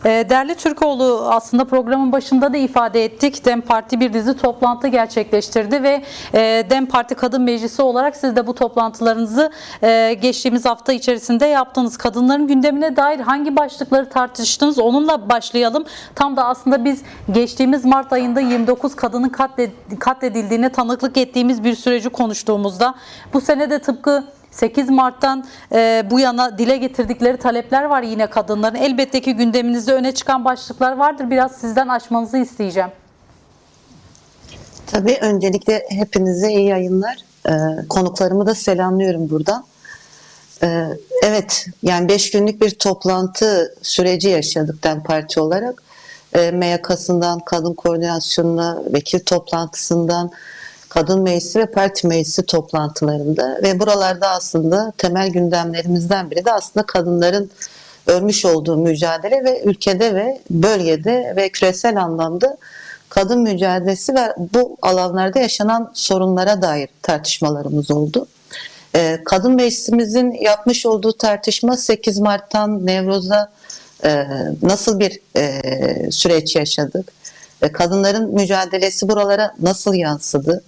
Değerli Türkoğlu, aslında programın başında da ifade ettik. DEM Parti bir dizi toplantı gerçekleştirdi ve DEM Parti Kadın Meclisi olarak siz de bu toplantılarınızı geçtiğimiz hafta içerisinde yaptınız. Kadınların gündemine dair hangi başlıkları tartıştınız? Onunla başlayalım. Tam da aslında biz geçtiğimiz Mart ayında 29 kadının katledildiğine tanıklık ettiğimiz bir süreci konuştuğumuzda bu sene de tıpkı 8 Mart'tan bu yana dile getirdikleri talepler var yine kadınların. Elbette ki gündeminizde öne çıkan başlıklar vardır. Biraz sizden açmanızı isteyeceğim. Tabii öncelikle hepinize iyi yayınlar. Konuklarımı da selamlıyorum buradan. Evet, yani 5 günlük bir toplantı süreci yaşadık DEM Parti olarak. MYK'sından, kadın koordinasyonuna, vekil toplantısından, kadın meclisi ve parti meclisi toplantılarında ve buralarda aslında temel gündemlerimizden biri de aslında kadınların örmüş olduğu mücadele ve ülkede ve bölgede ve küresel anlamda kadın mücadelesi ve bu alanlarda yaşanan sorunlara dair tartışmalarımız oldu. Kadın meclisimizin yapmış olduğu tartışma 8 Mart'tan Nevroz'a nasıl bir süreç yaşadık? Kadınların mücadelesi buralara nasıl yansıdı?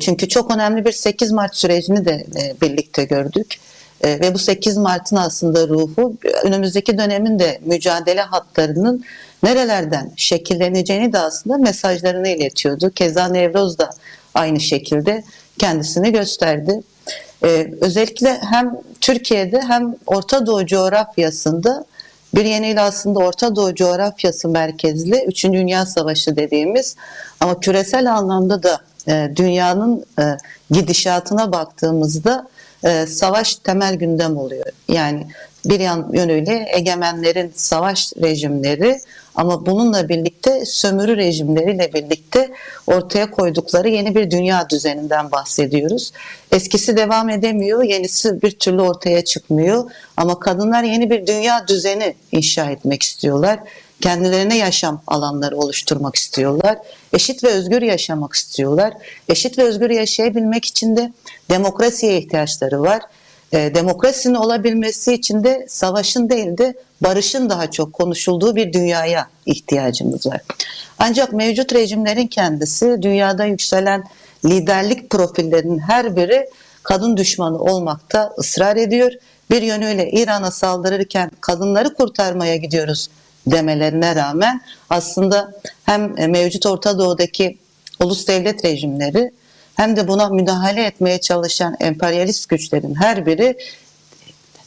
Çünkü çok önemli bir 8 Mart sürecini de birlikte gördük. Ve bu 8 Mart'ın aslında ruhu önümüzdeki dönemin de mücadele hatlarının nerelerden şekilleneceğini de aslında mesajlarını iletiyordu. Keza Nevroz da aynı şekilde kendisini gösterdi. Özellikle hem Türkiye'de hem Orta Doğu coğrafyasında bir yeniyle aslında Orta Doğu coğrafyası merkezli 3. Dünya Savaşı dediğimiz ama küresel anlamda da dünyanın gidişatına baktığımızda savaş temel gündem oluyor. Yani bir yönüyle egemenlerin savaş rejimleri ama bununla birlikte sömürü rejimleriyle birlikte ortaya koydukları yeni bir dünya düzeninden bahsediyoruz. Eskisi devam edemiyor, yenisi bir türlü ortaya çıkmıyor. Ama kadınlar yeni bir dünya düzeni inşa etmek istiyorlar. Kendilerine yaşam alanları oluşturmak istiyorlar. Eşit ve özgür yaşamak istiyorlar. Eşit ve özgür yaşayabilmek için de demokrasiye ihtiyaçları var. Demokrasinin olabilmesi için de savaşın değil de barışın daha çok konuşulduğu bir dünyaya ihtiyacımız var. Ancak mevcut rejimlerin kendisi dünyada yükselen liderlik profillerinin her biri kadın düşmanı olmakta ısrar ediyor. Bir yönüyle İran'a saldırırken kadınları kurtarmaya gidiyoruz demelerine rağmen aslında hem mevcut Orta Doğu'daki ulus devlet rejimleri hem de buna müdahale etmeye çalışan emperyalist güçlerin her biri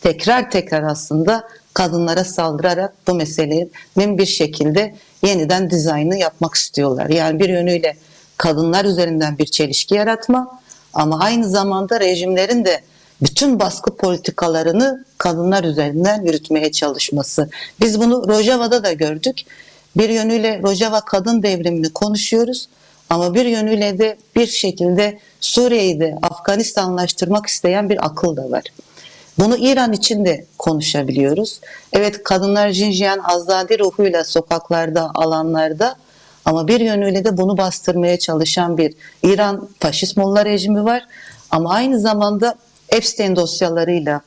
tekrar aslında kadınlara saldırarak bu meselenin bir şekilde yeniden dizaynı yapmak istiyorlar. Yani bir yönüyle kadınlar üzerinden bir çelişki yaratma ama aynı zamanda rejimlerin de bütün baskı politikalarını kadınlar üzerinden yürütmeye çalışması. Biz bunu Rojava'da da gördük. Bir yönüyle Rojava kadın devrimini konuşuyoruz. Ama bir yönüyle de bir şekilde Suriye'yi de Afganistanlaştırmak isteyen bir akıl da var. Bunu İran için de konuşabiliyoruz. Evet, kadınlar Jinjiyan azadi ruhuyla sokaklarda, alanlarda ama bir yönüyle de bunu bastırmaya çalışan bir İran faşist Molla rejimi var. Ama aynı zamanda Epstein dosyalarıyla,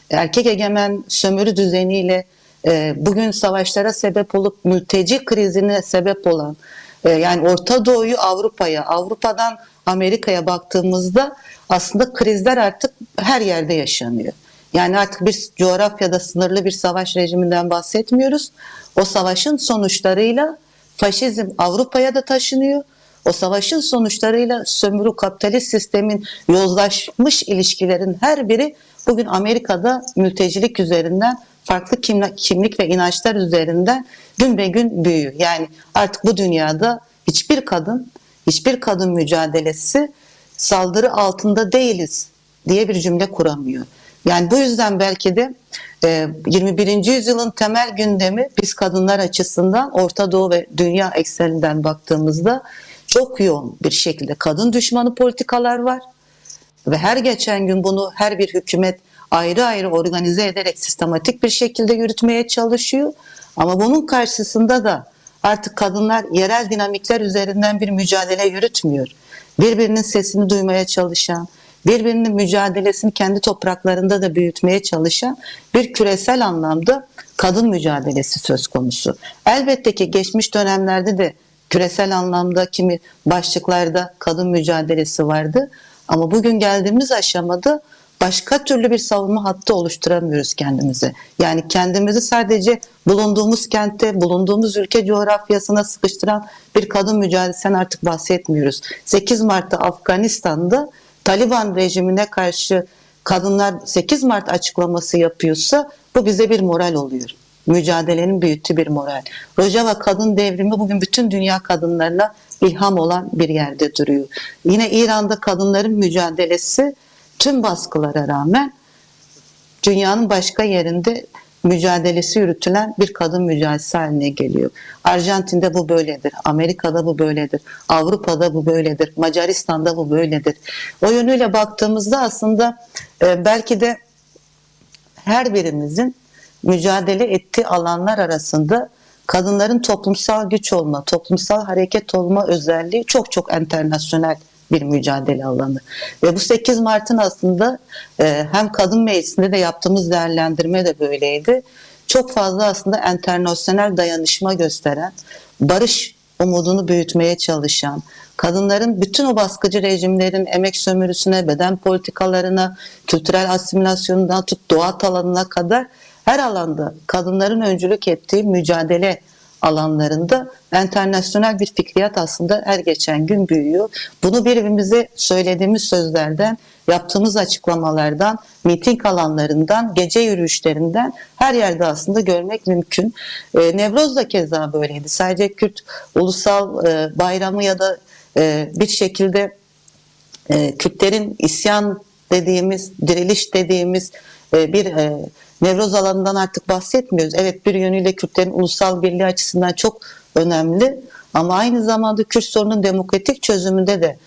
erkek egemen sömürü düzeniyle bugün savaşlara sebep olup mülteci krizine sebep olan yani Orta Doğu'yu Avrupa'ya, Avrupa'dan Amerika'ya baktığımızda aslında krizler artık her yerde yaşanıyor. Yani artık bir coğrafyada sınırlı bir savaş rejiminden bahsetmiyoruz. O savaşın sonuçlarıyla faşizm Avrupa'ya da taşınıyor. O savaşın sonuçlarıyla sömürü kapitalist sistemin yozlaşmış ilişkilerin her biri bugün Amerika'da mültecilik üzerinden farklı kimlik ve inançlar üzerinden gün be gün büyüyor. Yani artık bu dünyada hiçbir kadın mücadelesi saldırı altında değiliz diye bir cümle kuramıyor. Yani bu yüzden belki de 21. yüzyılın temel gündemi biz kadınlar açısından Orta Doğu ve dünya ekseninden baktığımızda çok yoğun bir şekilde kadın düşmanı politikalar var. Ve her geçen gün bunu her bir hükümet ayrı ayrı organize ederek sistematik bir şekilde yürütmeye çalışıyor. Ama bunun karşısında da artık kadınlar yerel dinamikler üzerinden bir mücadele yürütmüyor. Birbirinin sesini duymaya çalışan, birbirinin mücadelesini kendi topraklarında da büyütmeye çalışan bir küresel anlamda kadın mücadelesi söz konusu. Elbette ki geçmiş dönemlerde de küresel anlamda kimi başlıklarda kadın mücadelesi vardı. Ama bugün geldiğimiz aşamada başka türlü bir savunma hattı oluşturamıyoruz kendimize. Yani kendimizi sadece bulunduğumuz kentte, bulunduğumuz ülke coğrafyasına sıkıştıran bir kadın mücadelesinden artık bahsetmiyoruz. 8 Mart'ta Afganistan'da Taliban rejimine karşı kadınlar 8 Mart açıklaması yapıyorsa bu bize bir moral oluyor. Mücadelenin büyüttüğü bir moral. Rojava kadın devrimi bugün bütün dünya kadınlarına ilham olan bir yerde duruyor. Yine İran'da kadınların mücadelesi tüm baskılara rağmen dünyanın başka yerinde mücadelesi yürütülen bir kadın mücadelesi haline geliyor. Arjantin'de bu böyledir, Amerika'da bu böyledir, Avrupa'da bu böyledir, Macaristan'da bu böyledir. O yönüyle baktığımızda aslında belki de her birimizin mücadele ettiği alanlar arasında kadınların toplumsal güç olma, toplumsal hareket olma özelliği çok çok internasyonel bir mücadele alanı. Ve bu 8 Mart'ın aslında hem kadın meclisinde de yaptığımız değerlendirme de böyleydi. Çok fazla aslında internasyonel dayanışma gösteren, barış umudunu büyütmeye çalışan, kadınların bütün o baskıcı rejimlerin emek sömürüsüne, beden politikalarına, kültürel asimilasyonundan tut doğa alanına kadar her alanda kadınların öncülük ettiği mücadele alanlarında internasyonel bir fikriyat aslında her geçen gün büyüyor. Bunu birbirimize söylediğimiz sözlerden, yaptığımız açıklamalardan, miting alanlarından, gece yürüyüşlerinden her yerde aslında görmek mümkün. Nevroz da keza böyleydi. Sadece Kürt ulusal bayramı ya da bir şekilde Kürtlerin isyan dediğimiz, diriliş dediğimiz bir Nevroz alanından artık bahsetmiyoruz. Evet, bir yönüyle Kürtlerin ulusal birliği açısından çok önemli ama aynı zamanda Kürt sorunun demokratik çözümünde de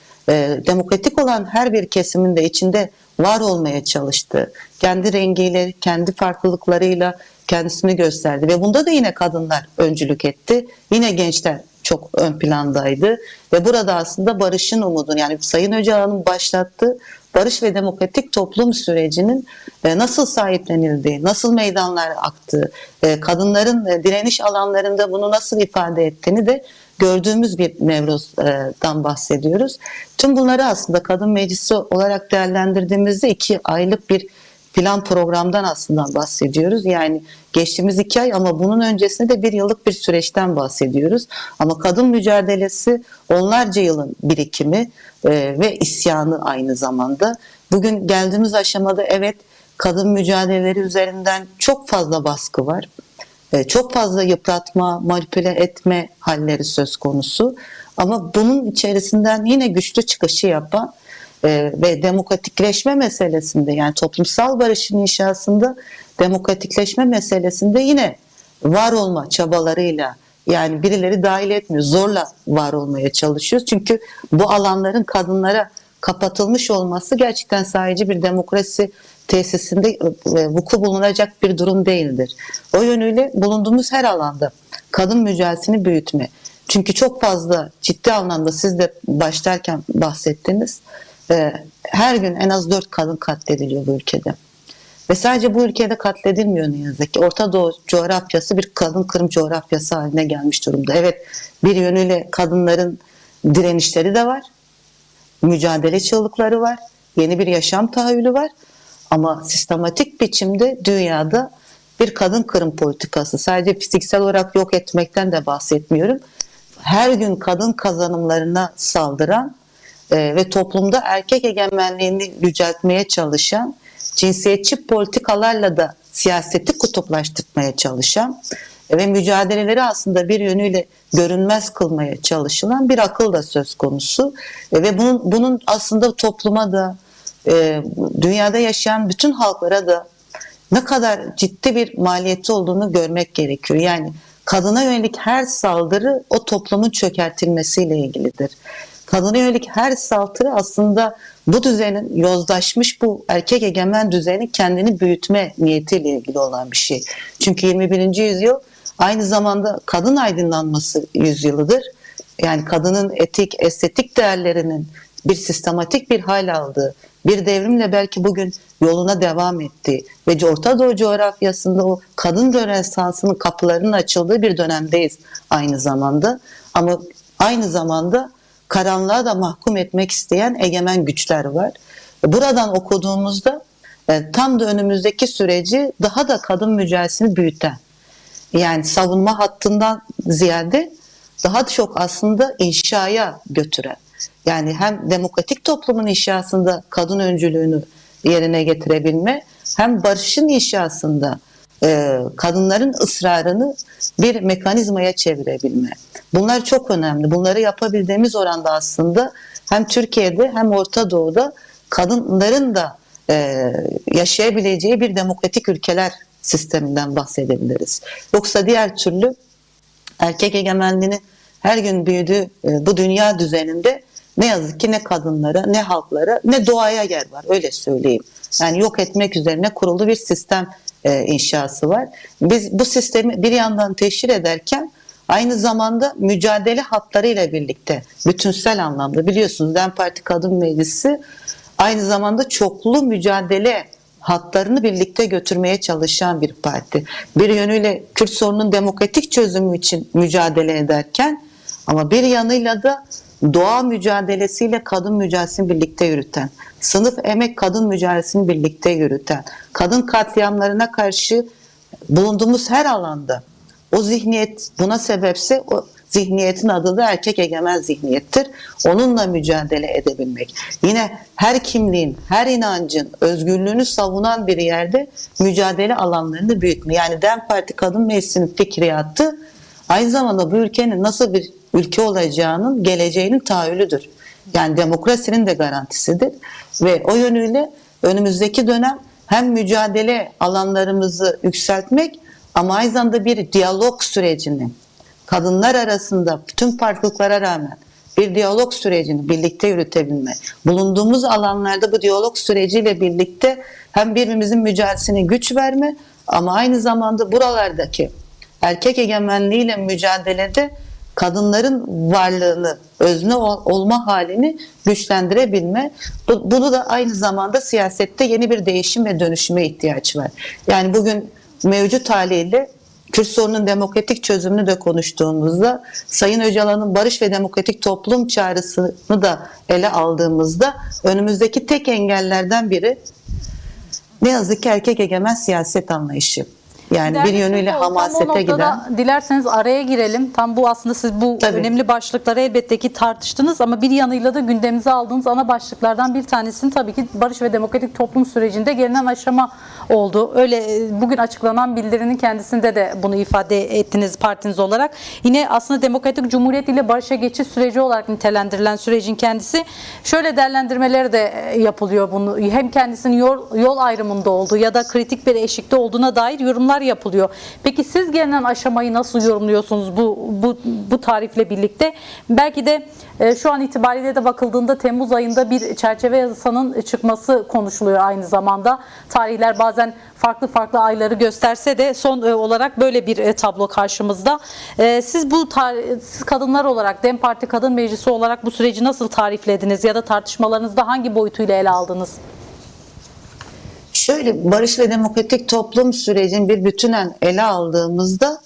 demokratik olan her bir kesimin de içinde var olmaya çalıştı. Kendi rengiyle, kendi farklılıklarıyla kendisini gösterdi ve bunda da yine kadınlar öncülük etti. Yine gençler çok ön plandaydı ve burada aslında barışın umudunu, yani Sayın Öcalan'ın başlattığı barış ve demokratik toplum sürecinin nasıl sahiplenildiği, nasıl meydanlar aktığı, kadınların direniş alanlarında bunu nasıl ifade ettiğini de gördüğümüz bir Nevroz'dan bahsediyoruz. Tüm bunları aslında kadın meclisi olarak değerlendirdiğimizde 2 aylık bir plan programdan aslında bahsediyoruz. Yani geçtiğimiz 2 ay ama bunun öncesinde de 1 yıllık bir süreçten bahsediyoruz. Ama kadın mücadelesi onlarca yılın birikimi ve isyanı aynı zamanda. Bugün geldiğimiz aşamada evet kadın mücadeleleri üzerinden çok fazla baskı var. Çok fazla yıpratma, manipüle etme halleri söz konusu. Ama bunun içerisinden yine güçlü çıkışı yapan ve demokratikleşme meselesinde, yani toplumsal barışın inşasında demokratikleşme meselesinde yine var olma çabalarıyla, yani birileri dahil etmiyor, zorla var olmaya çalışıyoruz. Çünkü bu alanların kadınlara kapatılmış olması gerçekten sadece bir demokrasi tesisinde vuku bulunacak bir durum değildir. O yönüyle bulunduğumuz her alanda kadın mücadelesini büyütme. Çünkü çok fazla ciddi anlamda siz de başlarken bahsettiniz. Her gün en az 4 kadın katlediliyor bu ülkede. Ve sadece bu ülkede katledilmiyor ne yazık ki. Orta Doğu coğrafyası bir kadın kırım coğrafyası haline gelmiş durumda. Evet, bir yönüyle kadınların direnişleri de var. Mücadele çığlıkları var. Yeni bir yaşam tahayyülü var. Ama sistematik biçimde dünyada bir kadın kırım politikası, sadece fiziksel olarak yok etmekten de bahsetmiyorum. Her gün kadın kazanımlarına saldıran ve toplumda erkek egemenliğini yüceltmeye çalışan, cinsiyetçi politikalarla da siyaseti kutuplaştırmaya çalışan ve mücadeleleri aslında bir yönüyle görünmez kılmaya çalışılan bir akıl da söz konusu. Ve bunun aslında topluma da dünyada yaşayan bütün halklara da ne kadar ciddi bir maliyeti olduğunu görmek gerekiyor. Yani kadına yönelik her saldırı o toplumun çökertilmesiyle ilgilidir. Kadına yönelik her saldırı aslında bu düzenin, yozlaşmış bu erkek egemen düzenin kendini büyütme niyetiyle ilgili olan bir şey. Çünkü 21. yüzyıl aynı zamanda kadın aydınlanması yüzyılıdır. Yani kadının etik, estetik değerlerinin bir sistematik bir hal aldığı, bir devrimle belki bugün yoluna devam ettiği ve Orta Doğu coğrafyasında o kadın rönesansının kapılarının açıldığı bir dönemdeyiz aynı zamanda. Ama aynı zamanda karanlığa da mahkum etmek isteyen egemen güçler var. Buradan okuduğumuzda tam da önümüzdeki süreci daha da kadın mücadelesini büyüten, yani savunma hattından ziyade daha çok aslında inşaya götüren, yani hem demokratik toplumun inşasında kadın öncülüğünü yerine getirebilme, hem barışın inşasında kadınların ısrarını bir mekanizmaya çevirebilme. Bunlar çok önemli. Bunları yapabildiğimiz oranda aslında hem Türkiye'de hem Orta Doğu'da kadınların da yaşayabileceği bir demokratik ülkeler sisteminden bahsedebiliriz. Yoksa diğer türlü erkek egemenliğini her gün büyüdüğü bu dünya düzeninde ne yazık ki ne kadınlara, ne halklara, ne doğaya yer var, öyle söyleyeyim. Yani yok etmek üzerine kurulu bir sistem inşası var. Biz bu sistemi bir yandan teşhir ederken aynı zamanda mücadele hatlarıyla birlikte bütünsel anlamda, biliyorsunuz DEM Parti Kadın Meclisi aynı zamanda çoklu mücadele hatlarını birlikte götürmeye çalışan bir parti. Bir yönüyle Kürt sorunun demokratik çözümü için mücadele ederken, ama bir yanıyla da doğa mücadelesiyle kadın mücadelesini birlikte yürüten, sınıf emek kadın mücadelesini birlikte yürüten, kadın katliamlarına karşı bulunduğumuz her alanda o zihniyet buna sebepse, o zihniyetin adı da erkek egemen zihniyettir. Onunla mücadele edebilmek. Yine her kimliğin, her inancın özgürlüğünü savunan bir yerde mücadele alanlarını büyütme. Yani DEM Parti Kadın Meclisi'nin fikriyatı aynı zamanda bu ülkenin nasıl bir ülke olacağının, geleceğinin tahayyülüdür. Yani demokrasinin de garantisidir. Ve o yönüyle önümüzdeki dönem hem mücadele alanlarımızı yükseltmek, ama aynı zamanda bir diyalog sürecini, kadınlar arasında tüm farklılıklara rağmen bir diyalog sürecini birlikte yürütebilme. Bulunduğumuz alanlarda bu diyalog süreciyle birlikte hem birbirimizin mücadelesine güç verme, ama aynı zamanda buralardaki erkek egemenliğiyle mücadelede kadınların varlığını, özne olma halini güçlendirebilme. Bunu da aynı zamanda siyasette yeni bir değişim ve dönüşüme ihtiyaç var. Yani bugün mevcut haliyle Kürt sorunun demokratik çözümünü de konuştuğumuzda, Sayın Öcalan'ın barış ve demokratik toplum çağrısını da ele aldığımızda önümüzdeki tek engellerden biri ne yazık ki erkek egemen siyaset anlayışı. Yani bir yönüyle hamasete giden. Dilerseniz araya girelim. Tam bu aslında siz bu önemli başlıkları elbette ki tartıştınız, ama bir yanıyla da gündeminize aldığınız ana başlıklardan bir tanesinin tabii ki barış ve demokratik toplum sürecinde gelinen aşama oldu. Öyle bugün açıklanan bildirinin kendisinde de bunu ifade ettiniz partiniz olarak. Yine aslında demokratik cumhuriyet ile barışa geçiş süreci olarak nitelendirilen sürecin kendisi, şöyle değerlendirmeleri de yapılıyor bunu. Hem kendisinin yol ayrımında olduğu ya da kritik bir eşikte olduğuna dair yorumlar yapılıyor. Peki siz gelinen aşamayı nasıl yorumluyorsunuz bu tarifle birlikte? Belki de şu an itibariyle de bakıldığında Temmuz ayında bir çerçeve yasanın çıkması konuşuluyor aynı zamanda. Tarihler bazen farklı ayları gösterse de son olarak böyle bir tablo karşımızda. Siz siz kadınlar olarak, DEM Parti Kadın Meclisi olarak bu süreci nasıl tariflediniz ya da tartışmalarınızda hangi boyutuyla ele aldınız? Şöyle, barış ve demokratik toplum sürecini bir bütünen ele aldığımızda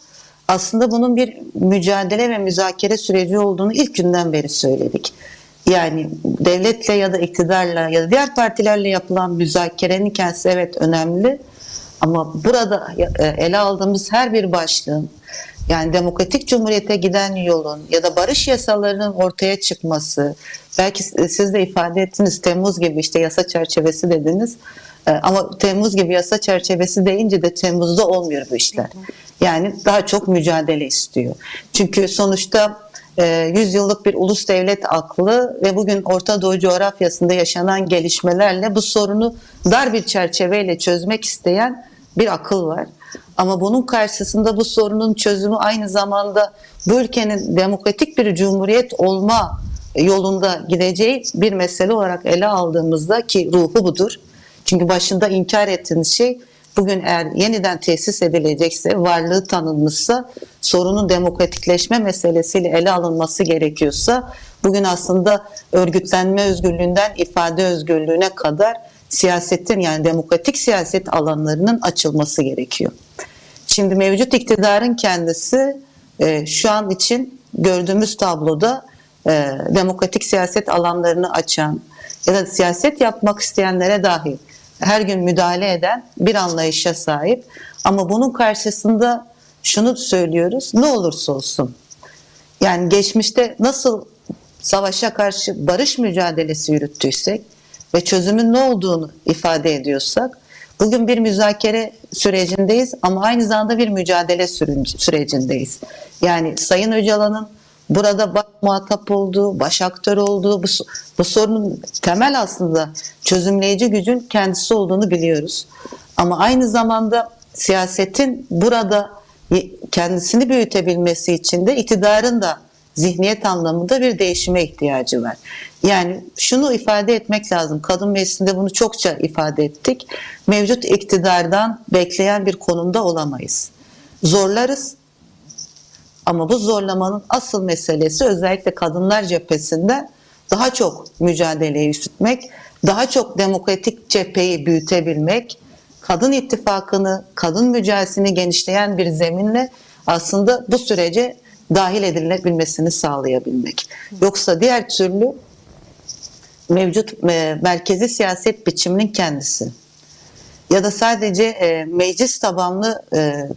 aslında bunun bir mücadele ve müzakere süreci olduğunu ilk günden beri söyledik. Yani devletle ya da iktidarla ya da diğer partilerle yapılan müzakerenin kendisi evet önemli, ama burada ele aldığımız her bir başlığın, yani demokratik cumhuriyete giden yolun ya da barış yasalarının ortaya çıkması, belki siz de ifade ettiniz, Temmuz gibi işte yasa çerçevesi dediniz. Ama Temmuz gibi yasa çerçevesi deyince de Temmuz'da olmuyor bu işler. Yani daha çok mücadele istiyor. Çünkü sonuçta 100 yıllık bir ulus devlet aklı ve bugün Orta Doğu coğrafyasında yaşanan gelişmelerle bu sorunu dar bir çerçeveyle çözmek isteyen bir akıl var. Ama bunun karşısında bu sorunun çözümü aynı zamanda bu ülkenin demokratik bir cumhuriyet olma yolunda gideceği bir mesele olarak ele aldığımızda, ki ruhu budur. Çünkü başında inkar ettiğiniz şey bugün eğer yeniden tesis edilecekse, varlığı tanınmışsa, sorunun demokratikleşme meselesiyle ele alınması gerekiyorsa, bugün aslında örgütlenme özgürlüğünden ifade özgürlüğüne kadar siyasetin, yani demokratik siyaset alanlarının açılması gerekiyor. Şimdi mevcut iktidarın kendisi şu an için gördüğümüz tabloda demokratik siyaset alanlarını açan ya da siyaset yapmak isteyenlere dahi her gün müdahale eden bir anlayışa sahip. Ama bunun karşısında şunu söylüyoruz: ne olursa olsun, yani geçmişte nasıl savaşa karşı barış mücadelesi yürüttüysek ve çözümün ne olduğunu ifade ediyorsak, bugün bir müzakere sürecindeyiz ama aynı zamanda bir mücadele sürecindeyiz. Yani Sayın Öcalan'ın burada muhatap olduğu, baş aktör olduğu, bu sorunun temel aslında çözümleyici gücün kendisi olduğunu biliyoruz. Ama aynı zamanda siyasetin burada kendisini büyütebilmesi için de iktidarın da zihniyet anlamında bir değişime ihtiyacı var. Yani şunu ifade etmek lazım. Kadın Meclisi'nde bunu çokça ifade ettik. Mevcut iktidardan bekleyen bir konumda olamayız. Zorlarız. Ama bu zorlamanın asıl meselesi özellikle kadınlar cephesinde daha çok mücadeleyi yürütmek, daha çok demokratik cepheyi büyütebilmek, kadın ittifakını, kadın mücadelesini genişleyen bir zeminle aslında bu sürece dahil edilebilmesini sağlayabilmek. Yoksa diğer türlü mevcut merkezi siyaset biçiminin kendisi ya da sadece meclis tabanlı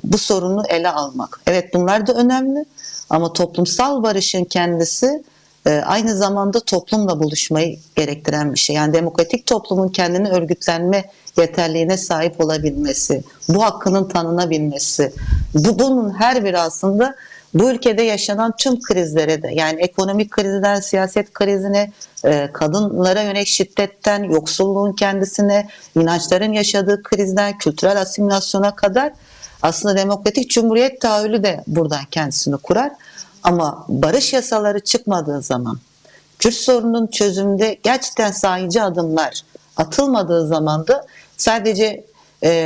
bu sorunu ele almak. Evet, bunlar da önemli ama toplumsal barışın kendisi aynı zamanda toplumla buluşmayı gerektiren bir şey. Yani demokratik toplumun kendini örgütlenme yeterliğine sahip olabilmesi, bu hakkının tanınabilmesi, bunun her biri aslında bu ülkede yaşanan tüm krizlere de, yani ekonomik krizden siyaset krizine, kadınlara yönelik şiddetten, yoksulluğun kendisine, inançların yaşadığı krizden, kültürel asimilasyona kadar aslında demokratik cumhuriyet tahayyülü de buradan kendisini kurar. Ama barış yasaları çıkmadığı zaman, Kürt sorununun çözümünde gerçekten sahici adımlar atılmadığı zaman da sadece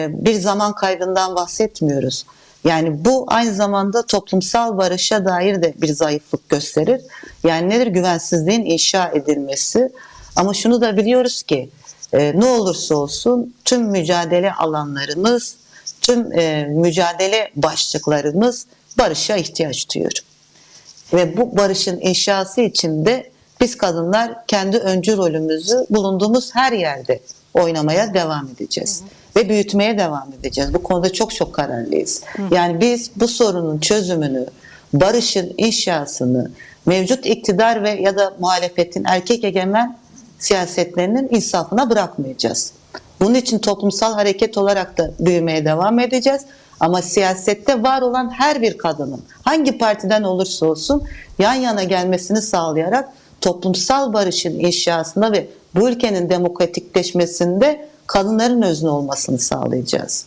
bir zaman kaybından bahsetmiyoruz. Yani bu aynı zamanda toplumsal barışa dair de bir zayıflık gösterir. Yani nedir? Güvensizliğin inşa edilmesi. Ama şunu da biliyoruz ki ne olursa olsun tüm mücadele alanlarımız, tüm mücadele başlıklarımız barışa ihtiyaç duyuyor. Ve bu barışın inşası için de biz kadınlar kendi öncü rolümüzü bulunduğumuz her yerde oynamaya devam edeceğiz. Ve büyütmeye devam edeceğiz. Bu konuda çok çok kararlıyız. Yani biz bu sorunun çözümünü, barışın inşasını mevcut iktidar ve ya da muhalefetin erkek egemen siyasetlerinin insafına bırakmayacağız. Bunun için toplumsal hareket olarak da büyümeye devam edeceğiz. Ama siyasette var olan her bir kadının hangi partiden olursa olsun yan yana gelmesini sağlayarak toplumsal barışın inşasında ve bu ülkenin demokratikleşmesinde kadınların özne olmasını sağlayacağız.